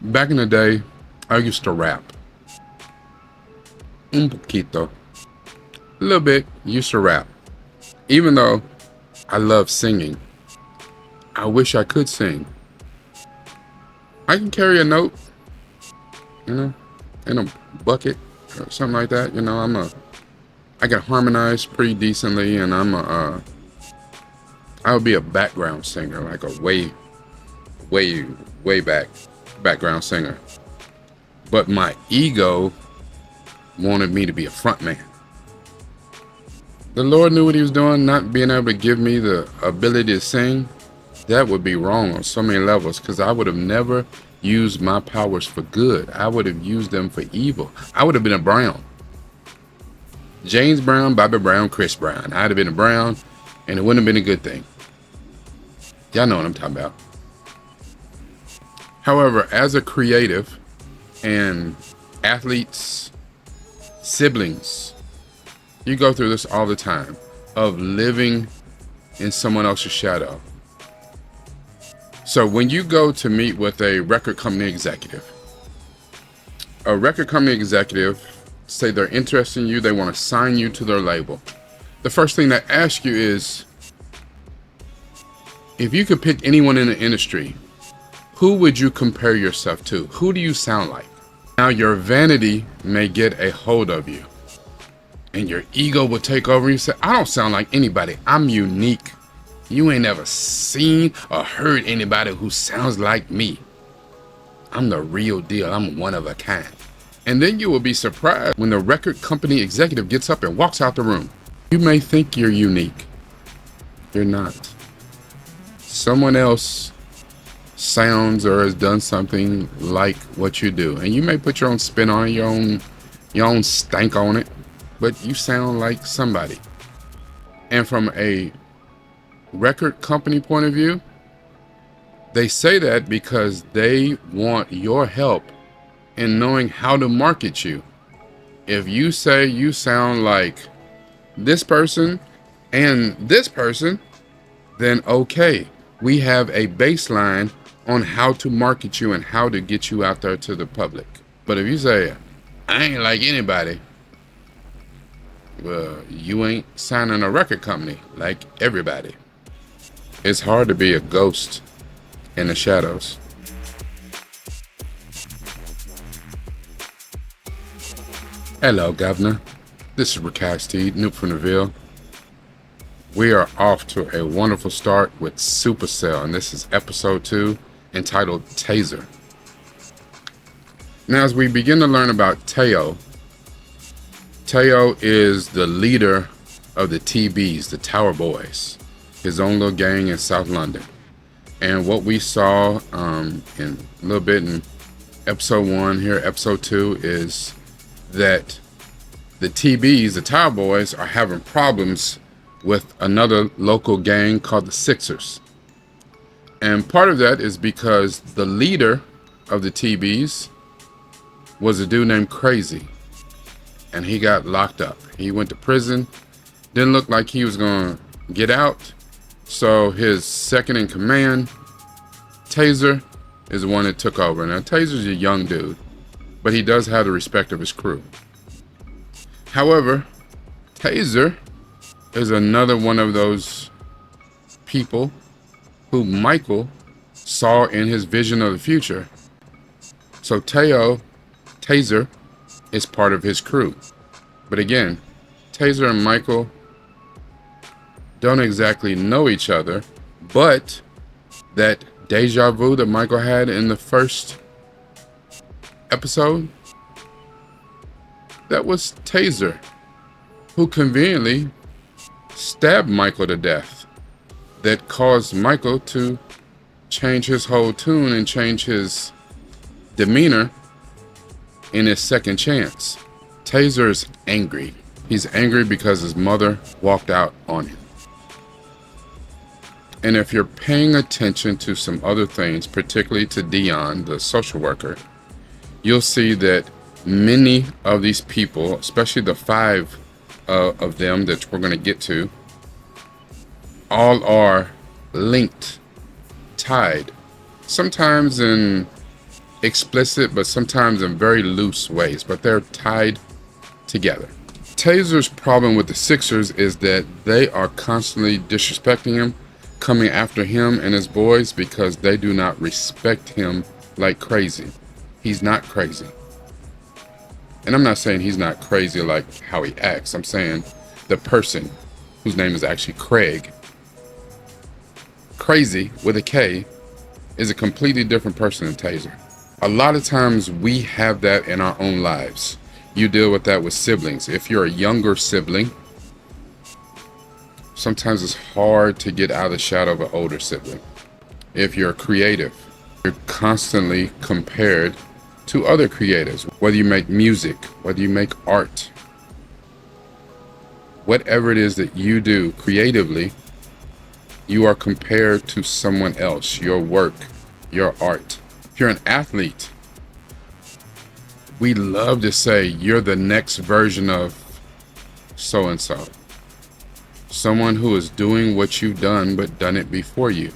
Back in the day, I used to rap. Un poquito. A little bit, used to rap. Even though I love singing, I wish I could sing. I can carry a note, you know, in a bucket or something like that. I can harmonize pretty decently, and I would be a background singer, like a way, way back background singer. But my ego wanted me to be a front man. The Lord knew what he was doing, not being able to give me the ability to sing. That would be wrong on so many levels, because I would have never used my powers for good. I would have used them for evil. I would have been a Brown. James Brown, Bobby Brown, Chris Brown. I'd have been a Brown, and it wouldn't have been a good thing. Y'all know what I'm talking about. However, as a creative and athletes, siblings, you go through this all the time of living in someone else's shadow. So when you go to meet with a record company executive, say they're interested in you, they want to sign you to their label. The first thing they ask you is, if you could pick anyone in the industry, who would you compare yourself to? Who do you sound like? Now your vanity may get a hold of you, and your ego will take over. You say, I don't sound like anybody. I'm unique. You ain't ever seen or heard anybody who sounds like me. I'm the real deal. I'm one of a kind. And then you will be surprised when the record company executive gets up and walks out the room. You may think you're unique. You're not. Someone else sounds or has done something like what you do, and you may put your own spin on it, your own stank on it, but you sound like somebody. And from a record company point of view, they say that because they want your help in knowing how to market you. If you say you sound like this person and this person, then okay, we have a baseline on how to market you and how to get you out there to the public. But if you say, I ain't like anybody, well, you ain't signing a record company like everybody. It's hard to be a ghost in the shadows. Hello, Governor. This is nupefromdaville. We are off to a wonderful start with Supacell, and this is episode 2, entitled Tazer. Now, as we begin to learn about Teo is the leader of the TBs, the Tower Boys, his own little gang in South London. And what we saw in a little bit in episode 1 here, episode 2, is that the TBs, the Tower Boys, are having problems with another local gang called the Sixers. And part of that is because the leader of the TBs was a dude named Crazy, and he got locked up. He went to prison, didn't look like he was going to get out, so his second in command, Tazer, is the one that took over. Now, Tazer's a young dude, but he does have the respect of his crew. However, Tazer is another one of those people who Michael saw in his vision of the future. So Tazer is part of his crew. But again, Tazer and Michael don't exactly know each other, but that deja vu that Michael had in the first episode, that was Tazer, who conveniently stabbed Michael to death. That caused Michael to change his whole tune and change his demeanor in his second chance. Tazer's angry. He's angry because his mother walked out on him. And if you're paying attention to some other things, particularly to Dion, the social worker, you'll see that many of these people, especially the 5 of them that we're going to get to, all are linked, tied, sometimes in explicit, but sometimes in very loose ways, but they're tied together. Tazer's problem with the Sixers is that they are constantly disrespecting him, coming after him and his boys because they do not respect him like crazy. He's not crazy. And I'm not saying he's not crazy like how he acts. I'm saying the person whose name is actually Craig, Crazy with a K, is a completely different person than Tazer. A lot of times we have that in our own lives. You deal with that with siblings. If you're a younger sibling, sometimes it's hard to get out of the shadow of an older sibling. If you're creative, you're constantly compared to other creatives. Whether you make music, whether you make art, whatever it is that you do creatively, you are compared to someone else, your work, your art. If you're an athlete, we love to say you're the next version of so-and-so. Someone who is doing what you've done, but done it before you.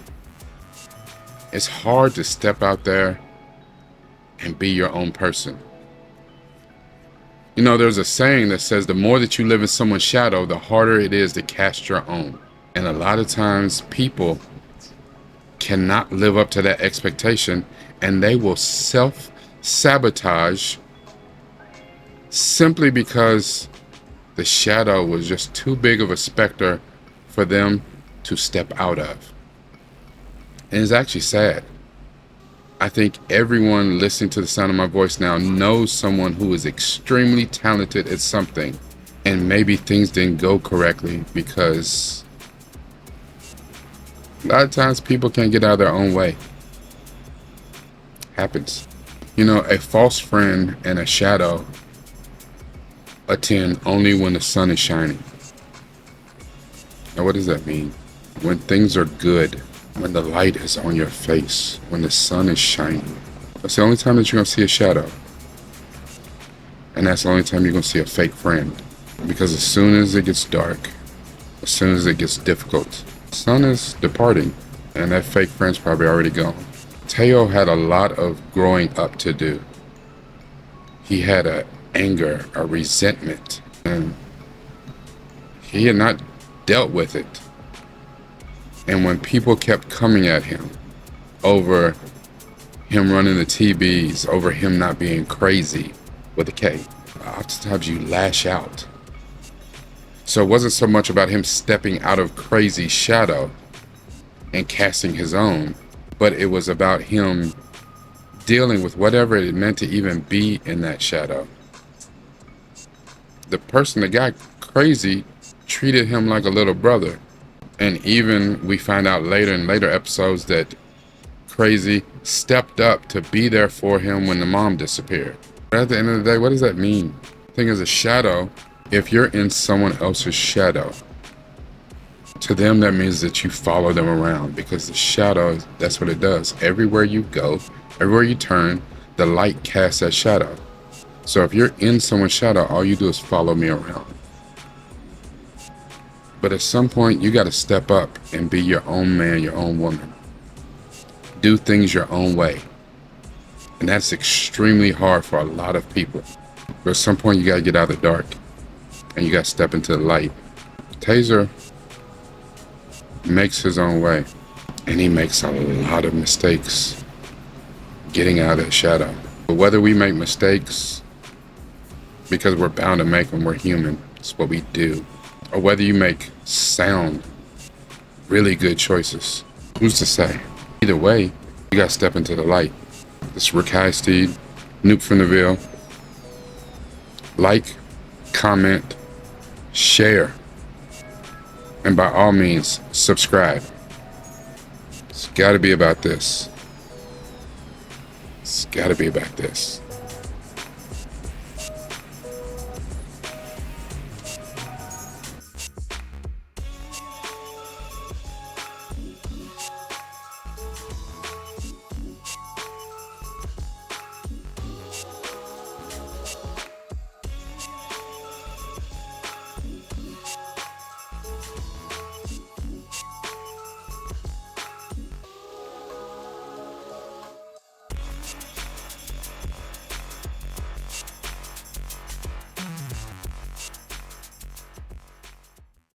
It's hard to step out there and be your own person. You know, there's a saying that says the more that you live in someone's shadow, the harder it is to cast your own. And a lot of times people cannot live up to that expectation, and they will self-sabotage simply because the shadow was just too big of a specter for them to step out of. And it's actually sad. I think everyone listening to the sound of my voice now knows someone who is extremely talented at something, and maybe things didn't go correctly because a lot of times people can't get out of their own way. Happens. You know, a false friend and a shadow attend only when the sun is shining. Now, what does that mean? When things are good, when the light is on your face, when the sun is shining, that's the only time that you're going to see a shadow. And that's the only time you're going to see a fake friend. Because as soon as it gets dark, as soon as it gets difficult, the sun is departing, and that fake friend's probably already gone. Teo had a lot of growing up to do. He had a anger, a resentment, and he had not dealt with it. And when people kept coming at him over him running the TBs, over him not being crazy with a K, oftentimes you lash out. So it wasn't so much about him stepping out of crazy shadow and casting his own, but it was about him dealing with whatever it meant to even be in that shadow. The person that got crazy treated him like a little brother. And even we find out later in later episodes that Crazy stepped up to be there for him when the mom disappeared. But at the end of the day, what does that mean? The thing is, a shadow, if you're in someone else's shadow, to them that means that you follow them around, because the shadow, that's what it does. Everywhere you go, everywhere you turn, the light casts that shadow. So if you're in someone's shadow, all you do is follow me around. But at some point, you got to step up and be your own man, your own woman. Do things your own way. And that's extremely hard for a lot of people. But at some point, you got to get out of the dark. And you got to step into the light. Tazer makes his own way. And he makes a lot of mistakes getting out of the shadow. But whether we make mistakes because we're bound to make them, we're human. It's what we do. Or whether you make sound, really good choices. Who's to say? Either way, you gotta step into the light. This is Rick Highsteed, nupefromdaville. Like, comment, share, and by all means, subscribe. It's gotta be about this. It's gotta be about this.